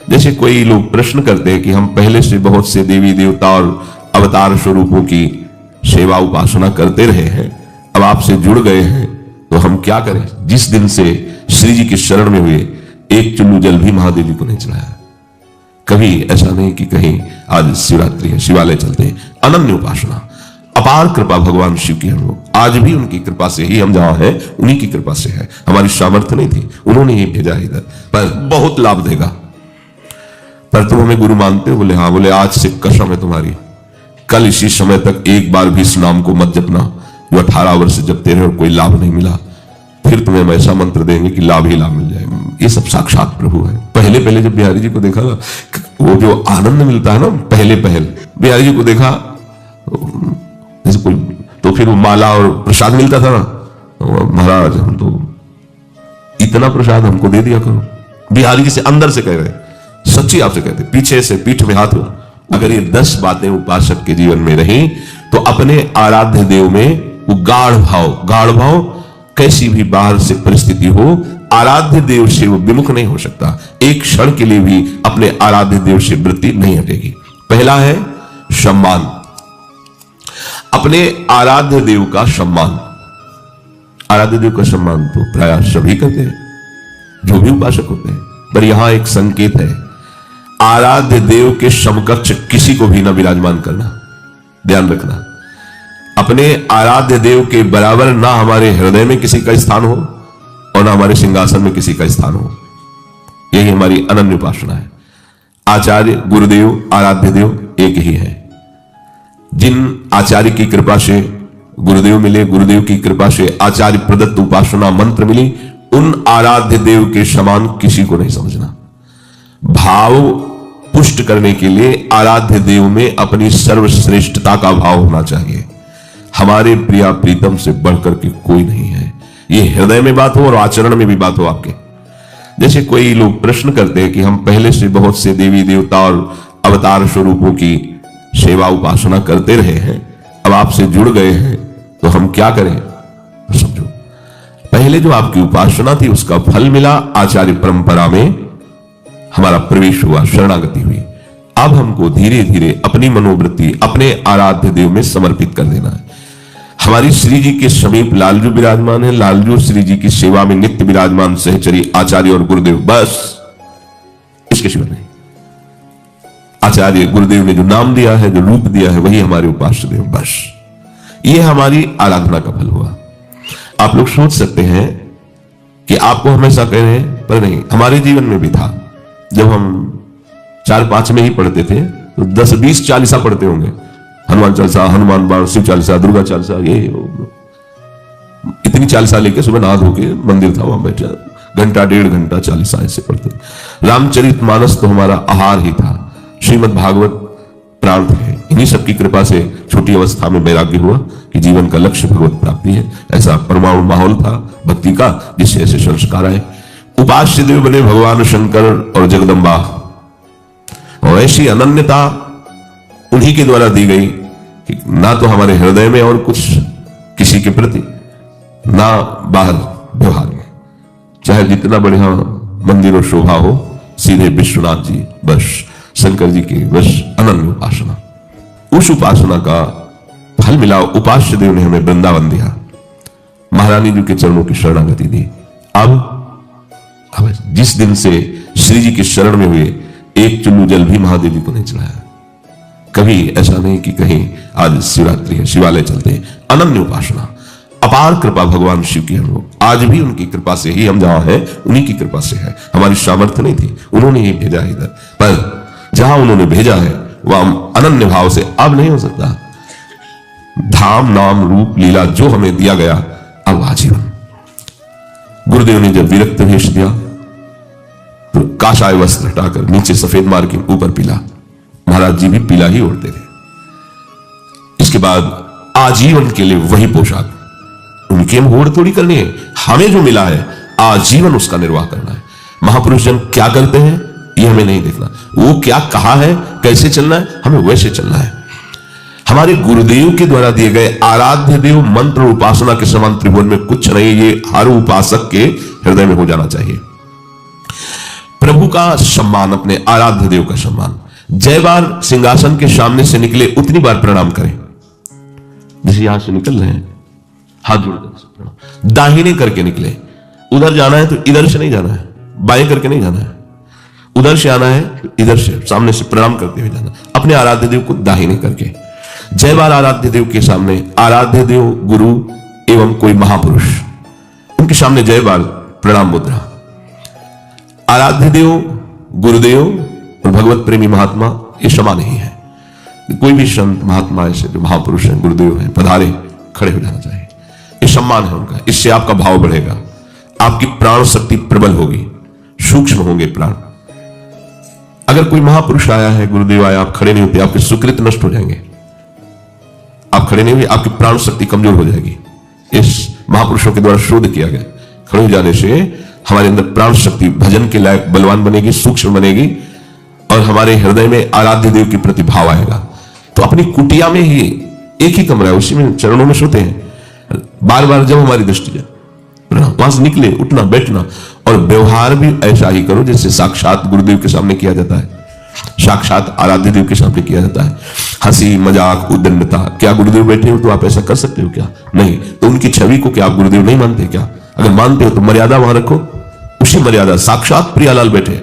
जैसे कोई लोग प्रश्न करते हैं कि हम पहले से बहुत से देवी देवता और अवतार स्वरूपों की सेवा उपासना करते रहे हैं, अब आपसे जुड़ गए हैं, तो हम क्या करें। जिस दिन से श्री जी की शरण में हुए, एक चुल्लू जल भी महादेव जी को नहीं चढ़ाया। कभी ऐसा नहीं कि कहीं आज शिवरात्रि है, शिवालय चलते हैं। अनन्य उपासना, अपार कृपा भगवान शिव की। हम लोग आज भी उनकी कृपा से ही हम जहां हैं, उन्हीं की कृपा से है। हमारी सामर्थ्य नहीं थी, उन्होंने ही भेजा इधर, पर बहुत लाभ देगा। पर तुम हमें गुरु मानते हो? बोले हाँ। बोले आज से कसम है तुम्हारी, कल इसी समय तक एक बार भी इस नाम को मत जपना जो 18 वर्ष जपते रहे और कोई लाभ नहीं मिला। फिर तुम्हें हम ऐसा मंत्र देंगे कि लाभ ही लाभ मिल जाए। ये सब साक्षात प्रभु है। पहले पहले जब बिहारी जी को देखा, वो जो आनंद मिलता है ना, पहले बिहारी जी को देखा जैसे कोई, तो फिर वो माला और प्रसाद मिलता था ना, महाराज हम तो इतना प्रसाद हमको दे दिया करो। बिहारी जी से अंदर से कह रहे, सच्ची आपसे कहते, पीछे से पीठ में हाथ। अगर ये 10 बातें उपासक के जीवन में रही तो अपने आराध्य देव में वो गाढ़ भाव, कैसी भी बाहर से परिस्थिति हो, आराध्य देव से वो विमुख नहीं हो सकता। एक क्षण के लिए भी अपने आराध्य देव से वृत्ति नहीं हटेगी। पहला है सम्मान, अपने आराध्य देव का सम्मान। आराध्य देव का सम्मान तो प्राय सभी करते हैं, जो भी उपासक होते हैं, पर यहां एक संकेत है, आराध्य देव के समकक्ष किसी को भी न विराजमान करना। ध्यान रखना, अपने आराध्य देव के बराबर ना हमारे हृदय में किसी का स्थान हो और ना हमारे सिंहासन में किसी का स्थान हो। यही हमारी अनन्य उपासना है। आचार्य, गुरुदेव, आराध्य देव एक ही है। जिन आचार्य की कृपा से गुरुदेव मिले, गुरुदेव की कृपा से आचार्य प्रदत्त उपासना मंत्र मिली, उन आराध्य देव के समान किसी को नहीं समझना। भाव पुष्ट करने के लिए आराध्य देव में अपनी सर्वश्रेष्ठता का भाव होना चाहिए। हमारे प्रिया प्रीतम से बढ़कर के कोई नहीं है। ये हृदय में बात हो और आचरण में भी बात हो आपके। जैसे कोई लोग प्रश्न करते हैं कि हम पहले से बहुत से देवी देवता और अवतार स्वरूपों की सेवा उपासना करते रहे हैं, अब आपसे जुड़ गए हैं, तो हम क्या करें। तो समझो, पहले जो आपकी उपासना थी उसका फल मिला, आचार्य परंपरा में हमारा प्रवेश हुआ, शरणागति हुई। अब हमको धीरे धीरे अपनी मनोवृत्ति अपने आराध्य देव में समर्पित कर देना है। हमारी श्री जी के समीप लालजू विराजमान है, लालजू श्री जी की सेवा में नित्य विराजमान सहचरी आचार्य और गुरुदेव, बस इसके सिवा नहीं। आचार्य गुरुदेव ने जो नाम दिया है, जो रूप दिया है, वही हमारे उपास्य देव, बस ये हमारी आराधना का फल हुआ। आप लोग सोच सकते हैं कि आपको हमेशा कह रहे हैं, पर नहीं, हमारे जीवन में भी था। जब हम 4-5 में ही पढ़ते थे तो 10-20 चालीसा पढ़ते होंगे। हनुमान चालीसा, हनुमान बाण, शिव चालीसा, दुर्गा चालीसा, ये इतनी चालीसा लेके सुबह नहा धो के मंदिर था, वहां बैठा घंटा 1.5 घंटा चालीसा ऐसे पढ़ते। रामचरितमानस तो हमारा आहार ही था। श्रीमद् भागवत प्राण थे। इन्हीं सबकी कृपा से छोटी अवस्था में वैराग्य हुआ कि जीवन का लक्ष्य भगवत प्राप्ति है। ऐसा परमाणु माहौल था भक्ति का, जिससे ऐसे संस्कार आए। उपास्य देव बने भगवान शंकर और जगदम्बा, और ऐसी अनन्यता उन्हीं के द्वारा दी गई कि ना तो हमारे हृदय में और कुछ किसी के प्रति, ना बाहर व्यवहार में, चाहे जितना बढ़िया मंदिर और शोभा हो, सीधे विश्वनाथ जी बस, शंकर जी की बस अनन्य उपासना। उस उपासना का फल मिला। उपास्य देव ने हमें वृंदावन दिया, महारानी जी के चरणों की शरणागति दी। अब जिस दिन से श्री जी की शरण में हुए, एक चुल्लू जल भी महादेव जी को नहीं चढ़ाया। कभी ऐसा नहीं कि कहीं आज शिवरात्रि है, शिवालय चलते हैं। अनन्य उपासना, अपार कृपा भगवान शिव की। हम लोग आज भी उनकी कृपा से ही हम जहां हैं, उन्हीं की कृपा से है। हमारी सामर्थ्य नहीं थी, उन्होंने ही भेजा है इधर, पर जहां उन्होंने भेजा है वह हम अनन्य भाव से, अब नहीं हो सकता। धाम, नाम, रूप, लीला जो हमें दिया गया, अब आजीवन। गुरुदेव ने जब विरक्त भेष दिया तो काशाय वस्त्र हटाकर नीचे सफेद मार के ऊपर पीला। महाराज जी भी पीला ही ओढ़ते थे। इसके बाद आजीवन के लिए वही पोशाक, उनकी हम होड़ थोड़ी करनी है, हमें जो मिला है आजीवन उसका निर्वाह करना है। महापुरुष जन क्या करते हैं ये हमें नहीं देखना, वो क्या कहा है, कैसे चलना है, हमें वैसे चलना है। हमारे गुरुदेव के द्वारा दिए गए आराध्य देव मंत्र और उपासना के समान त्रिभुवन में कुछ नहीं। ये हर उपासक के हृदय में हो जाना चाहिए। प्रभु का सम्मान, अपने आराध्य देव का सम्मान। जय बार सिंहासन के सामने से निकले उतनी बार प्रणाम करें। जैसे यहां से निकल रहे हैं, हाथ जोड़कर प्रणाम। दाहिने करके निकले, उधर जाना है तो इधर से नहीं जाना है, बाएं करके नहीं जाना है, उधर से आना है तो इधर से सामने से प्रणाम करते हुए जाना। अपने आराध्य देव को दाहिने करके। जय बार आराध्य देव के सामने आराध्य देव, गुरु एवं कोई महापुरुष, उनके सामने जय बार प्रणाम मुद्रा। आराध्य देव, गुरुदेव और भगवत प्रेमी महात्मा ये समान ही है। कोई भी संत महात्मा ऐसे जो महापुरुष हैं, गुरुदेव हैं, पधारे, खड़े हो जाना चाहिए। ये सम्मान है उनका। इससे आपका भाव बढ़ेगा, आपकी प्राण शक्ति प्रबल होगी, सूक्ष्म होंगे प्राण। अगर कोई महापुरुष आया है, गुरुदेव आया, आप खड़े नहीं होते, आपके सुकृत नष्ट हो जाएंगे। आप खड़े नहीं हुए, आपकी प्राण शक्ति कमजोर हो जाएगी। इस महापुरुषों के द्वारा शोध किया गया। खड़े हो जाने से हमारे अंदर प्राण शक्ति भजन के लायक बलवान बनेगी, सूक्ष्म बनेगी, और हमारे हृदय में आराध्य देव के प्रति भाव आएगा। तो अपनी कुटिया में ही एक ही कमरा है, उसी में चरणों में सोते हैं। बार बार जब हमारी दृष्टि जाए, वहां से निकले, उठना बैठना, और व्यवहार भी ऐसा ही करो जैसे साक्षात गुरुदेव के सामने किया जाता है, साक्षात आराध्य देव के सामने किया जाता है। हंसी मजाक उद्दंडता, क्या गुरुदेव बैठे हो तो आप ऐसा कर सकते हो क्या? नहीं। तो उनकी छवि को क्या आप गुरुदेव नहीं मानते क्या? अगर मानते हो तो मर्यादा वहां रखो, उसी मर्यादा। साक्षात प्रियालाल बैठे।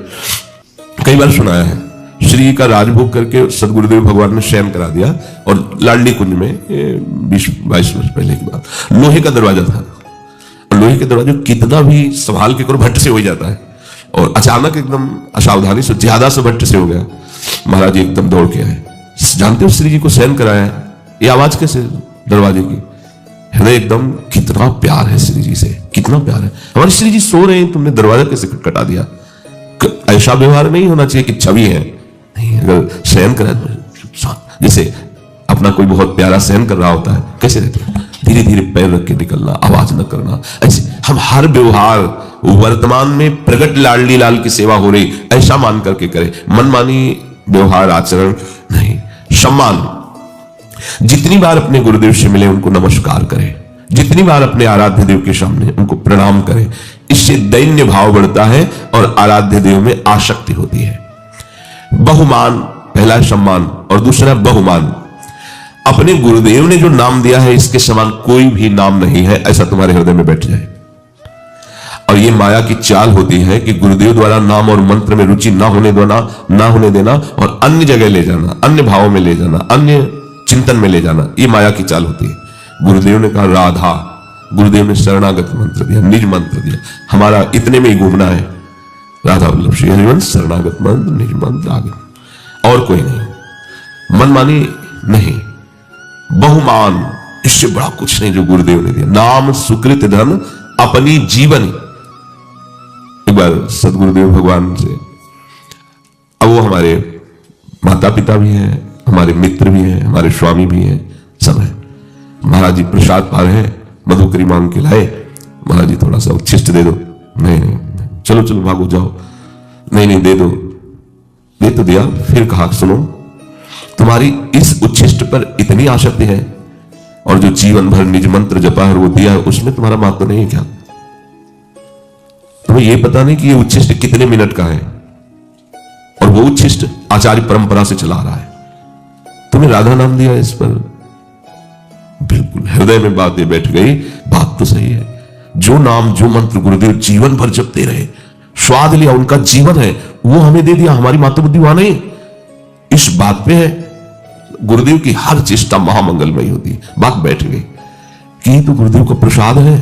कई बार सुनाया है, श्री का राजभोग करके सदगुरुदेव भगवान ने शयन करा दिया, और लाडली कुंज में 20-22 वर्ष पहले की बात, लोहे का दरवाजा था। लोहे के दरवाजे कितना भी संभाल के करो, भट्ट से हो जाता है, और अचानक एकदम असावधानी से ज्यादा से भट्ट से हो गया। महाराज जी एकदम दौड़ के आए। जानते हो श्री जी को शयन कराया है, ये आवाज कैसे दरवाजे की? हृदय एकदम, कितना प्यार है श्री जी से, कितना प्यार है। हमारे श्री जी सो रहे हैं, तुमने दरवाजा कैसे खटखटा दिया? ऐसा व्यवहार नहीं होना चाहिए कि छवि है। नहीं, अगर शयन करा, जैसे अपना कोई बहुत प्यारा शयन कर रहा होता है, कैसे रहते हैं? धीरे धीरे पैर रख के निकलना, आवाज न करना। ऐसे हम हर व्यवहार वर्तमान में प्रगट लाडली लाल की सेवा हो रही ऐसा मान करके करें, मनमानी व्यवहार आचरण नहीं। सम्मान, जितनी बार अपने गुरुदेव से मिले उनको नमस्कार करें, जितनी बार अपने आराध्य देव के सामने उनको प्रणाम करें। इससे दैन्य भाव बढ़ता है और आराध्य देव में आसक्ति होती है। बहुमान, पहला है सम्मान और दूसरा बहुमान। अपने गुरुदेव ने जो नाम दिया है इसके समान कोई भी नाम नहीं है, ऐसा तुम्हारे हृदय में बैठ जाए। और ये माया की चाल होती है कि गुरुदेव द्वारा नाम और मंत्र में रुचि ना होने देना और अन्य जगह ले जाना, अन्य भावों में ले जाना, अन्य चिंतन में ले जाना। ये माया की चाल होती है। गुरुदेव ने कहा राधा, गुरुदेव ने शरणागत मंत्र दिया, निज मंत्र दिया। हमारा इतने में ही घूमना है, राधा वल्लभ श्री हरिवंश, शरणागत मंत्र, निज मंत्र, आगे और कोई नहीं, मनमानी नहीं। बहुमान, इससे बड़ा कुछ नहीं जो गुरुदेव ने दिया। नाम सुकृत धन अपनी जीवन। एक बार सदगुरुदेव भगवान से, अब वो हमारे माता पिता भी हैं, हमारे मित्र भी हैं, हमारे स्वामी भी हैं, सब है। महाराज जी प्रसाद पा रहे हैं, मधुकरी मांग के लाए। महाराज जी थोड़ा सा उच्छिष्ट दे दो। नहीं, चलो चलो भागो जाओ। नहीं, दे तो दिया। फिर कहा सुनो, तुम्हारी इस उच्छिष्ट पर इतनी आसक्ति है और जो जीवन भर निज मंत्र जपा है वो दिया है, उसमें तुम्हारा महत्व नहीं है क्या? तुम्हें यह पता नहीं कि ये उच्छिष्ट कितने मिनट का है और वो उच्छिष्ट आचार्य परंपरा से चला रहा है। तुम्हें राधा नाम दिया इस पर, बिल्कुल हृदय में बातें बैठ गई। बात तो सही है। जो नाम जो मंत्र गुरुदेव जीवन भर जपते रहे, स्वाद लिया, उनका जीवन है, वो हमें दे दिया। हमारी माता बुद्धि वहां नहीं, इस बात पे है। गुरुदेव की हर चेष्टा महामंगलमय होती है। बात बैठ गई कि तो गुरुदेव का प्रसाद है,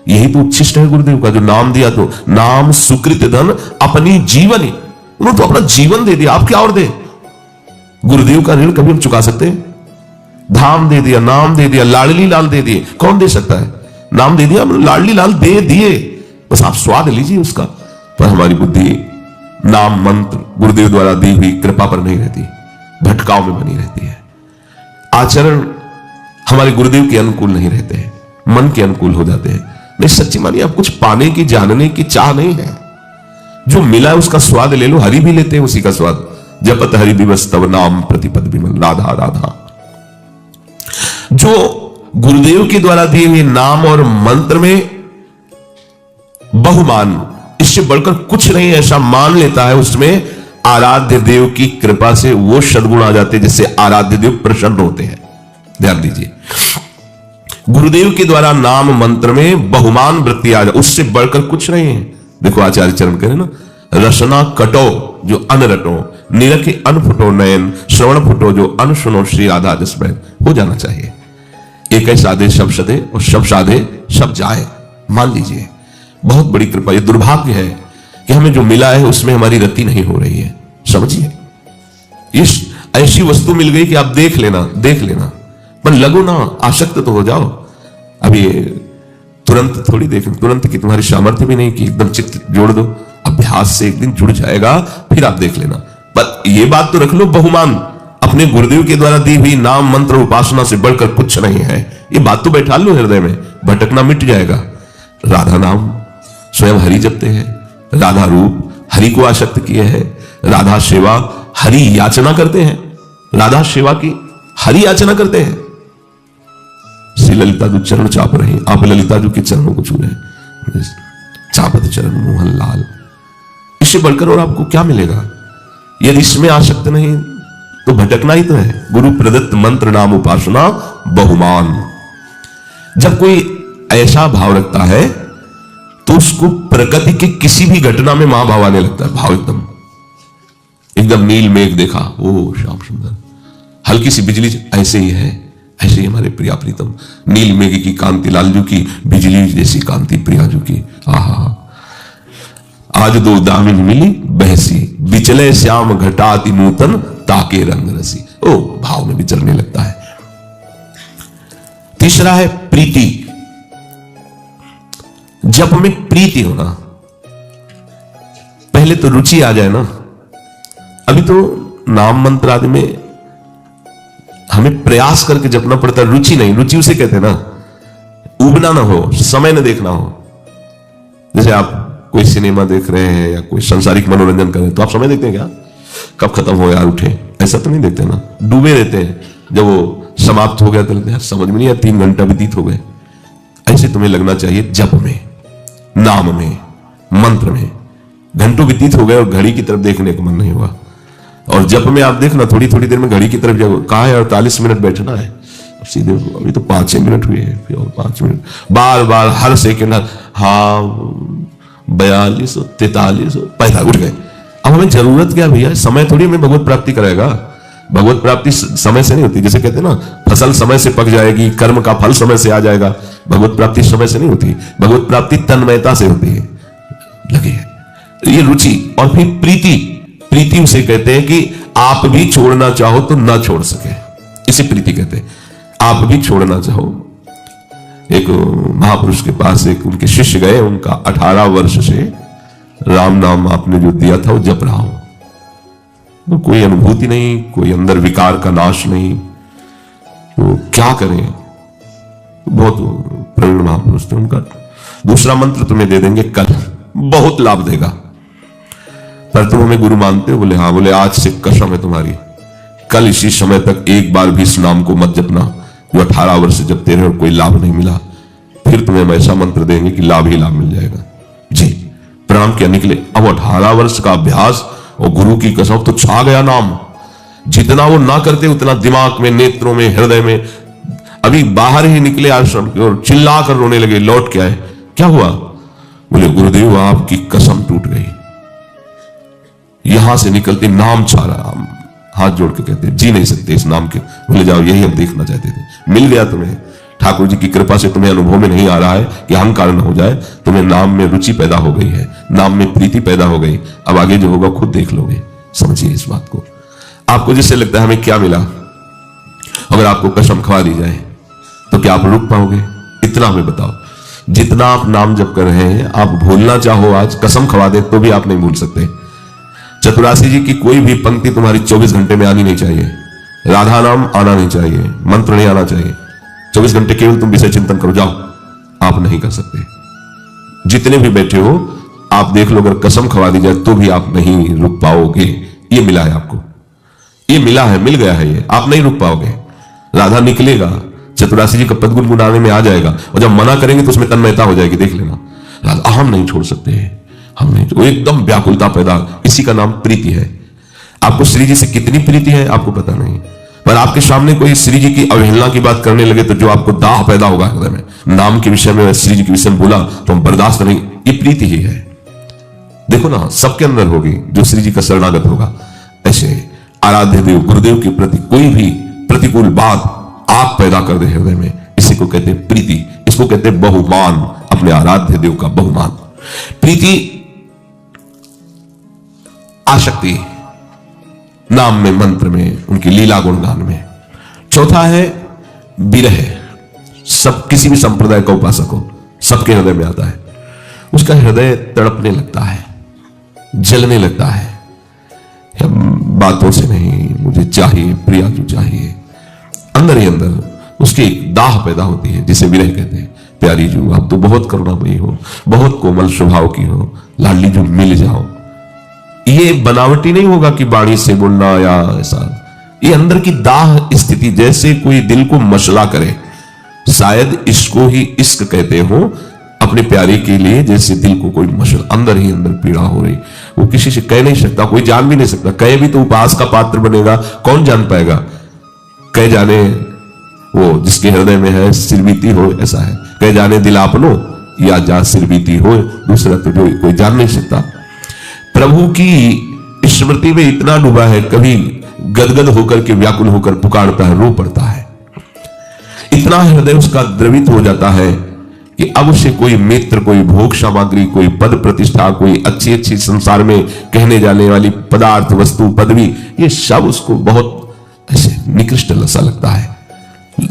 यही तो उच्छिष्ट है गुरुदेव का, जो नाम दिया। तो नाम सुकृत धन अपनी जीवन, उन्होंने तो अपना जीवन दे दिया। आप क्या और दे? गुरुदेव का ऋण कभी हम चुका सकते हैं? धाम दे दिया, नाम दे दिया, लाडली लाल दे दिए। कौन दे सकता है? नाम दे दिया, लाडली लाल दे दिए, बस आप स्वाद लीजिए उसका। पर हमारी बुद्धि नाम मंत्र गुरुदेव द्वारा दी हुई कृपा पर नहीं रहती, भटकाव में बनी रहती है। आचरण हमारे गुरुदेव के अनुकूल नहीं रहते हैं, मन के अनुकूल हो जाते हैं। नहीं, सच्ची मानिए, अब कुछ पाने की जानने की चाह नहीं है। जो मिला है उसका स्वाद ले लो। हरि भी लेते हैं उसी का स्वाद। जपत हरि दिवस तब नाम प्रतिपद विमल, राधा राधा। जो गुरुदेव के द्वारा दिए हुए नाम और मंत्र में बहुमान, इससे बढ़कर कुछ नहीं ऐसा मान लेता है, उसमें आराध्य देव की कृपा से वो सद्गुण आ जाते हैं जिससे आराध्य देव प्रसन्न होते हैं। ध्यान दीजिए, गुरुदेव के द्वारा नाम मंत्र में बहुमान वृत्ति आ जाए, उससे बढ़कर कुछ नहीं है। देखो आचार्य चरण कह रहे ना, रसना कटो जो अन रटो, निरखे अन फुटो नयन, श्रवण फुटो जो अन सुनो, श्री राधा जस बैन। हो जाना चाहिए। एक साधे सब सदे और सब साधे सब जाए। मान लीजिए बहुत बड़ी कृपा, ये दुर्भाग्य है कि हमें जो मिला है उसमें हमारी रति नहीं हो रही है। समझिए, इस ऐसी वस्तु मिल गई कि आप देख लेना पर लगो ना, आसक्त तो हो जाओ। अभी तुरंत थोड़ी देखें, तुरंत की तुम्हारी सामर्थ्य भी नहीं कि एकदम चित्त जोड़ दो। अभ्यास से एक दिन जुड़ जाएगा, फिर आप देख लेना। पर यह बात तो रख लो, बहुमान अपने गुरुदेव के द्वारा दी हुई नाम मंत्र उपासना से बढ़कर कुछ नहीं है। ये बात तो बैठा लो हृदय में, भटकना मिट जाएगा। राधा नाम स्वयं हरि जपते हैं, राधा रूप हरि को आसक्त किए हैं, राधा सेवा हरि याचना करते हैं, राधा सेवा की हरि याचना करते हैं। श्री ललिता जो चरण चाप रहे हैं, आप ललिता जो के चरणों को छू रहे हैं, चापत चरण मोहन लाल। इससे बढ़कर और आपको क्या मिलेगा? यदि इसमें आसक्त नहीं तो भटकना ही तो है। गुरु प्रदत्त मंत्र नाम उपासना बहुमान। जब कोई ऐसा भाव रखता है तो उसको प्रकृति के किसी भी घटना में महाभाव आने लगता है। भाव एकदम नील मेघ देखा, ओ श्याम सुंदर, हल्की सी बिजली, ऐसे ही है, ऐसे ही हमारे प्रिया प्रीतम। नील मेघ की कांति लालजू की, बिजली जैसी कांति प्रियाजू की। आहा, आज दो दामिन मिली बहसी, बिचले श्याम घटाति नूतन, ताके रंग रसी। ओ, भाव में विचरने लगता है। तीसरा है प्रीति। जप में प्रीति होना। पहले तो रुचि आ जाए ना। अभी तो नाम मंत्र आदि में हमें प्रयास करके जपना पड़ता है, रुचि नहीं। रुचि उसे कहते हैं ना, उबना ना हो, समय न देखना हो। जैसे आप कोई सिनेमा देख रहे हैं या कोई सांसारिक मनोरंजन कर रहे हैं तो आप समय देखते हैं क्या, कब खत्म हो यार उठे, ऐसा तो नहीं देखते ना। डूबे रहते हैं, जब वो समाप्त हो गया तो लगता है समझ में नहीं आया, 3 घंटा व्यतीत हो गए। ऐसे तुम्हें लगना चाहिए जप में, नाम में, मंत्र में। घंटों व्यतीत हो गए और घड़ी की तरफ देखने को मन नहीं हुआ। और जप में आप देखना, थोड़ी थोड़ी देर में घड़ी की तरफ जाओ, कहा है 48 मिनट बैठना है, सीधे अभी तो 5 मिनट हुए हैं, फिर और 5 मिनट, बार बार हर सेकेंड, हाँ 42 43 पैदा उठ गए। अब हमें जरूरत क्या भैया, समय थोड़ी हमें भगवत प्राप्ति कराएगा। भगवत प्राप्ति समय से नहीं होती। जैसे कहते हैं ना, फसल समय से पक जाएगी, कर्म का फल समय से आ जाएगा। भगवत प्राप्ति समय से नहीं होती, भगवत प्राप्ति तन्मयता से होती है। लगे ये रुचि। और फिर प्रीति। प्रीति उसे कहते हैं कि आप भी छोड़ना चाहो तो ना छोड़ सके, इसे प्रीति कहते हैं। आप भी छोड़ना चाहो। एक महापुरुष के पास एक उनके शिष्य गए, उनका 18 वर्ष से राम नाम आपने जो दिया था वो जप रहा हो, तो कोई अनुभूति नहीं, कोई अंदर विकार का नाश नहीं, तो क्या करें। बहुत प्रवीण महापुरुष थे। उनका दूसरा मंत्र तुम्हें दे देंगे कल, बहुत लाभ देगा, पर तुम हमें गुरु मानते हो? बोले हाँ। बोले आज से कसम है तुम्हारी, कल इसी समय तक एक बार भी इस नाम को मत जपना जो 18 वर्ष से जपते रहे और कोई लाभ नहीं मिला। फिर तुम्हें हम ऐसा मंत्र देंगे कि लाभ ही लाभ मिल जाएगा। जी, प्रणाम किया, निकले। अब 18 वर्ष का अभ्यास और गुरु की कसम तो छा गया नाम। जितना वो ना करते उतना दिमाग में, नेत्रों में, हृदय में। अभी बाहर ही निकले आश्रम की और चिल्ला कर रोने लगे। लौट के आए, क्या हुआ? बोले गुरुदेव आपकी कसम टूट गई। यहां से निकलते नाम छा रहा, हाथ जोड़ के कहते जी नहीं सकते इस नाम के। बोले जाओ, यही हम देखना चाहते थे, मिल गया तुम्हें। ठाकुर जी की कृपा से तुम्हें अनुभव में नहीं आ रहा है कि अहंकार न हो जाए, तुम्हें नाम में रुचि पैदा हो गई है, नाम में प्रीति पैदा हो गई। अब आगे जो होगा खुद देख लोगे। समझिए इस बात को। आपको जिससे लगता है हमें क्या मिला, अगर आपको कसम खवा दी जाए तो क्या आप रुक पाओगे? इतना हमें बताओ। जितना आप नाम जप कर रहे हैं, आप भूलना चाहो आज, कसम खवा दे तो भी आप नहीं भूल सकते। चतुरासी जी की कोई भी पंक्ति तुम्हारी 24 घंटे में आनी नहीं चाहिए। राधा नाम आना नहीं चाहिए, मंत्र नहीं आना चाहिए। 24 घंटे केवल तुम विषय चिंतन करो, जाओ। आप नहीं कर सकते। जितने भी बैठे हो आप देख लो, अगर कसम खवा दी जाए तो भी आप नहीं रुक पाओगे। ये मिला है आपको, ये मिला है, मिल गया है, ये आप नहीं रुक पाओगे। राधा निकलेगा, चतुरासी जी का पद गुनगुनाने में आ जाएगा, और जब मना करेंगे तो उसमें तन्मयता हो जाएगी। देख लेना, राधा हम नहीं छोड़ सकते, हमने जो एकदम व्याकुलता पैदा, इसी का नाम प्रीति है। आपको श्री जी से कितनी प्रीति है आपको पता नहीं, पर आपके सामने कोई श्री जी की अवहेलना की बात करने लगे तो जो आपको दाह पैदा होगा हृदय में, नाम के विषय में, श्री जी के विषय में बोला तो हम बर्दाश्त नहीं, ये प्रीति ही है। देखो ना, सबके अंदर होगी जो श्री जी का शरणागत होगा। ऐसे आराध्य देव गुरुदेव के प्रति कोई भी प्रतिकूल बात आग पैदा कर दे हृदय में, इसी को कहते हैं प्रीति, इसको कहते हैं बहुमान, अपने आराध्य देव का बहुमान। प्रीति, आसक्ति नाम में, मंत्र में, उनकी लीला गुणगान में। चौथा है विरह। सब किसी भी संप्रदाय का उपासक हो, सबके हृदय में आता है, उसका हृदय तड़पने लगता है, जलने लगता है, बातों से नहीं, मुझे चाहिए, प्रिया जो चाहिए, अंदर ही अंदर उसकी एक दाह पैदा होती है, जिसे विरह कहते हैं। प्यारी जू आप तो बहुत करुणामयी हो, बहुत कोमल स्वभाव की हो, लाडली जू मिल जाओ। ये बनावटी नहीं होगा कि बाणी से बोलना या ऐसा, ये अंदर की दाह स्थिति, जैसे कोई दिल को मसला करे, शायद इसको ही इश्क कहते हो, अपने प्यारे के लिए जैसे दिल को कोई मसला, अंदर ही अंदर पीड़ा हो रही, वो किसी से कह नहीं सकता, कोई जान भी नहीं सकता, कहे भी तो उपास का पात्र बनेगा, कौन जान पाएगा। कह जाने वो जिसके हृदय में है सिरबीती हो, ऐसा है, कह जाने दिल आपनो या जा सिरबीती हो, दूसरा तो जो कोई जान नहीं सकता। प्रभु की स्मृति में इतना डूबा है, कभी गदगद होकर के व्याकुल होकर पुकारता है, रो पड़ता है, इतना हृदय उसका द्रवित हो जाता है कि अब उसे कोई मित्र, कोई भोग सामग्री, कोई पद प्रतिष्ठा, कोई अच्छी अच्छी संसार में कहने जाने वाली पदार्थ, वस्तु, पदवी, ये सब उसको बहुत ऐसे निकृष्ट सा लगता है।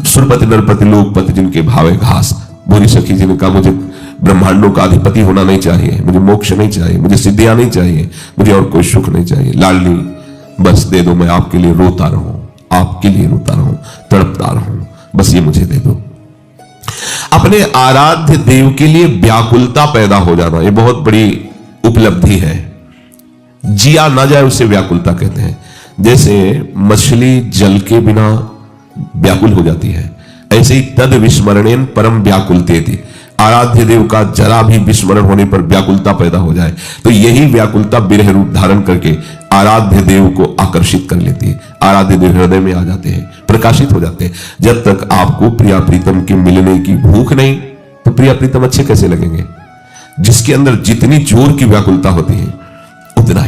सुरपति नरपति लोकपति जिनके भावे घास, बुरी सखी जी ने कहा मुझे ब्रह्मांडों का अधिपति होना नहीं चाहिए, मुझे मोक्ष नहीं चाहिए, मुझे सिद्धियां नहीं चाहिए, मुझे और कोई सुख नहीं चाहिए, लाडली बस दे दो, मैं आपके लिए रोता रहूं, आपके लिए रोता रहूं, तड़पता रहूं, बस ये मुझे दे दो। अपने आराध्य देव के लिए व्याकुलता पैदा हो जाना, ये बहुत बड़ी उपलब्धि है। जिया ना जाए उसे व्याकुलता कहते हैं। जैसे मछली जल के बिना व्याकुल हो जाती है, ऐसे ही तद विस्मरणेन परम व्याकुलते थी। आराध्य देव का जरा भी विस्मरण होने पर व्याकुलता पैदा हो जाए तो यही व्याकुलता विरह रूप धारण करके आराध्य देव को आकर्षित कर लेती है। आराध्य देव हृदय में आ जाते हैं, प्रकाशित हो जाते हैं। जब तक आपको प्रिया प्रीतम के मिलने की भूख नहीं तो प्रिया प्रीतम अच्छे कैसे लगेंगे। जिसके अंदर जितनी जोर की व्याकुलता होती है उतना ही